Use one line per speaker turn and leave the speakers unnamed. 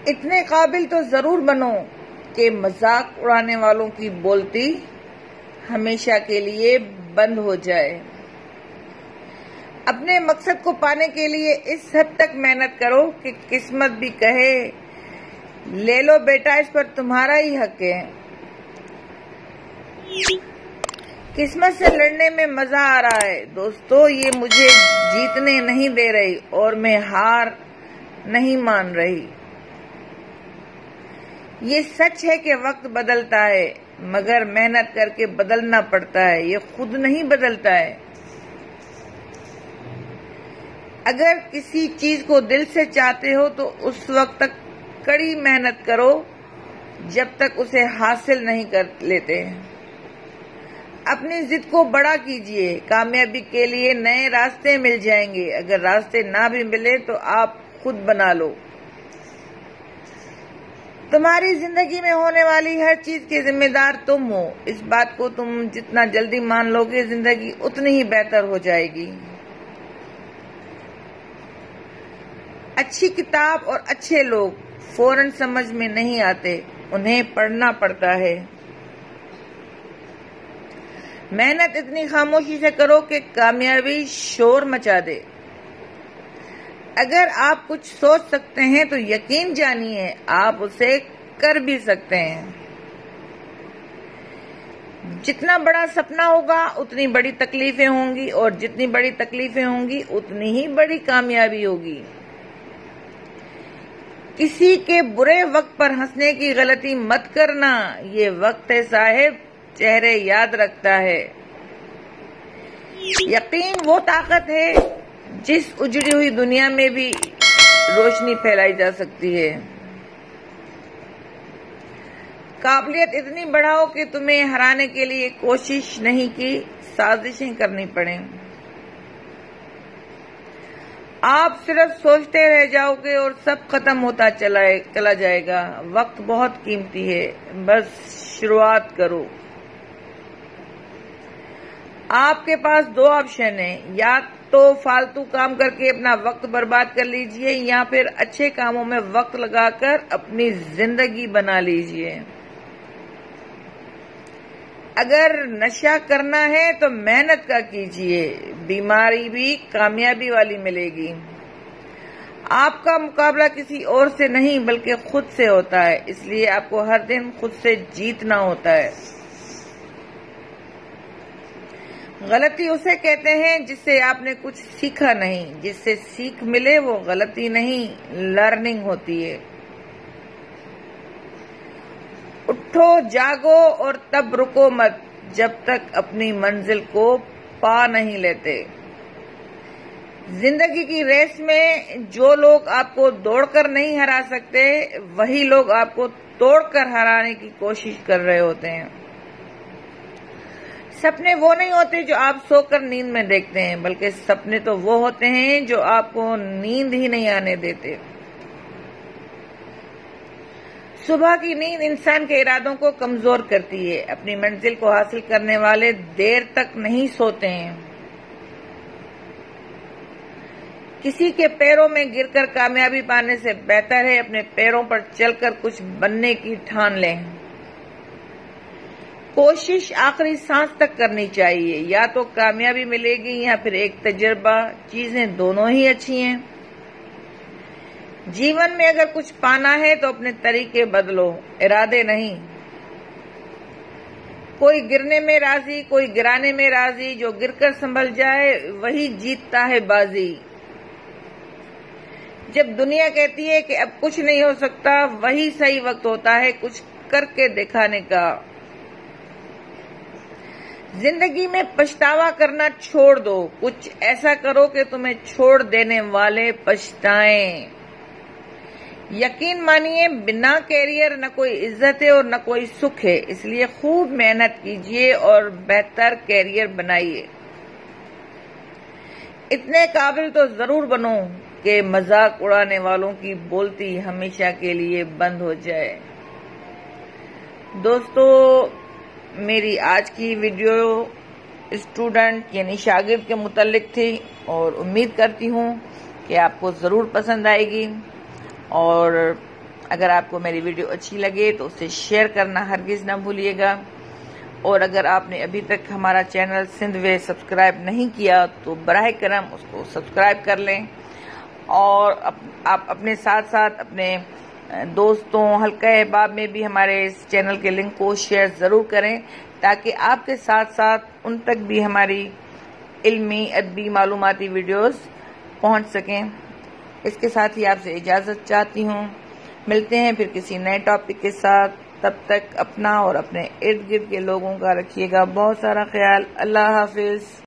इतने काबिल तो जरूर बनो कि मजाक उड़ाने वालों की बोलती हमेशा के लिए बंद हो जाए। अपने मकसद को पाने के लिए इस हद तक मेहनत करो कि किस्मत भी कहे ले लो बेटा, इस पर तुम्हारा ही हक है। किस्मत से लड़ने में मजा आ रहा है दोस्तों, ये मुझे जीतने नहीं दे रही और मैं हार नहीं मान रही। ये सच है कि वक्त बदलता है मगर मेहनत करके बदलना पड़ता है, ये खुद नहीं बदलता है। अगर किसी चीज को दिल से चाहते हो तो उस वक्त तक कड़ी मेहनत करो जब तक उसे हासिल नहीं कर लेते। अपनी जिद को बड़ा कीजिए, कामयाबी के लिए नए रास्ते मिल जाएंगे। अगर रास्ते ना भी मिले तो आप खुद बना लो। तुम्हारी जिंदगी में होने वाली हर चीज के जिम्मेदार तुम हो। इस बात को तुम जितना जल्दी मान लोगे जिंदगी उतनी ही बेहतर हो जाएगी। अच्छी किताब और अच्छे लोग फौरन समझ में नहीं आते, उन्हें पढ़ना पड़ता है। मेहनत इतनी खामोशी से करो कि कामयाबी शोर मचा दे। अगर आप कुछ सोच सकते हैं तो यकीन जानिए आप उसे कर भी सकते हैं। जितना बड़ा सपना होगा उतनी बड़ी तकलीफें होंगी और जितनी बड़ी तकलीफें होंगी उतनी ही बड़ी कामयाबी होगी। किसी के बुरे वक्त पर हंसने की गलती मत करना, ये वक्त है साहिब चेहरे याद रखता है। यकीन वो ताकत है जिस उजड़ी हुई दुनिया में भी रोशनी फैलाई जा सकती है। काबिलियत इतनी बढ़ाओ कि तुम्हें हराने के लिए कोशिश नहीं की साजिशें करनी पड़े। आप सिर्फ सोचते रह जाओगे और सब खत्म होता चला जाएगा। वक्त बहुत कीमती है, बस शुरुआत करो। आपके पास दो ऑप्शन है, या तो फालतू काम करके अपना वक्त बर्बाद कर लीजिए या फिर अच्छे कामों में वक्त लगाकर अपनी जिंदगी बना लीजिए। अगर नशा करना है तो मेहनत का कीजिए, बीमारी भी कामयाबी वाली मिलेगी। आपका मुकाबला किसी और से नहीं बल्कि खुद से होता है, इसलिए आपको हर दिन खुद से जीतना होता है। गलती उसे कहते हैं जिससे आपने कुछ सीखा नहीं, जिससे सीख मिले वो गलती नहीं लर्निंग होती है। उठो जागो और तब रुको मत जब तक अपनी मंजिल को पा नहीं लेते। जिंदगी की रेस में जो लोग आपको दौड़कर नहीं हरा सकते वही लोग आपको तोड़कर हराने की कोशिश कर रहे होते हैं। सपने वो नहीं होते जो आप सोकर नींद में देखते हैं, बल्कि सपने तो वो होते हैं जो आपको नींद ही नहीं आने देते। सुबह की नींद इंसान के इरादों को कमजोर करती है। अपनी मंजिल को हासिल करने वाले देर तक नहीं सोते हैं। किसी के पैरों में गिरकर कामयाबी पाने से बेहतर है अपने पैरों पर चलकर कुछ बनने की ठान लें। कोशिश आखिरी सांस तक करनी चाहिए, या तो कामयाबी मिलेगी या फिर एक तजुर्बा, चीजें दोनों ही अच्छी हैं। जीवन में अगर कुछ पाना है तो अपने तरीके बदलो, इरादे नहीं। कोई गिरने में राजी, कोई गिराने में राजी, जो गिरकर संभल जाए वही जीतता है बाजी। जब दुनिया कहती है कि अब कुछ नहीं हो सकता, वही सही वक्त होता है कुछ करके दिखाने का। जिंदगी में पछतावा करना छोड़ दो, कुछ ऐसा करो कि तुम्हें छोड़ देने वाले पछताएं। यकीन मानिए बिना कैरियर न कोई इज्जत है और न कोई सुख है, इसलिए खूब मेहनत कीजिए और बेहतर कैरियर बनाइए। इतने काबिल तो जरूर बनो कि मजाक उड़ाने वालों की बोलती हमेशा के लिए बंद हो जाए। दोस्तों, मेरी आज की वीडियो स्टूडेंट यानी शागिर्द के मुतालिक थी और उम्मीद करती हूँ कि आपको ज़रूर पसंद आएगी। और अगर आपको मेरी वीडियो अच्छी लगे तो उसे शेयर करना हरगिज़ ना भूलिएगा। और अगर आपने अभी तक हमारा चैनल सिंध वे सब्सक्राइब नहीं किया तो बराह करम उसको सब्सक्राइब कर लें। और आप अपने साथ साथ अपने दोस्तों हल्का अहबाब में भी हमारे इस चैनल के लिंक को शेयर ज़रूर करें, ताकि आपके साथ साथ उन तक भी हमारी इल्मी अदबी मालूमाती वीडियोस पहुंच सकें। इसके साथ ही आपसे इजाज़त चाहती हूँ। मिलते हैं फिर किसी नए टॉपिक के साथ। तब तक अपना और अपने इर्द गिर्द के लोगों का रखिएगा बहुत सारा ख्याल। अल्लाह हाफिज़।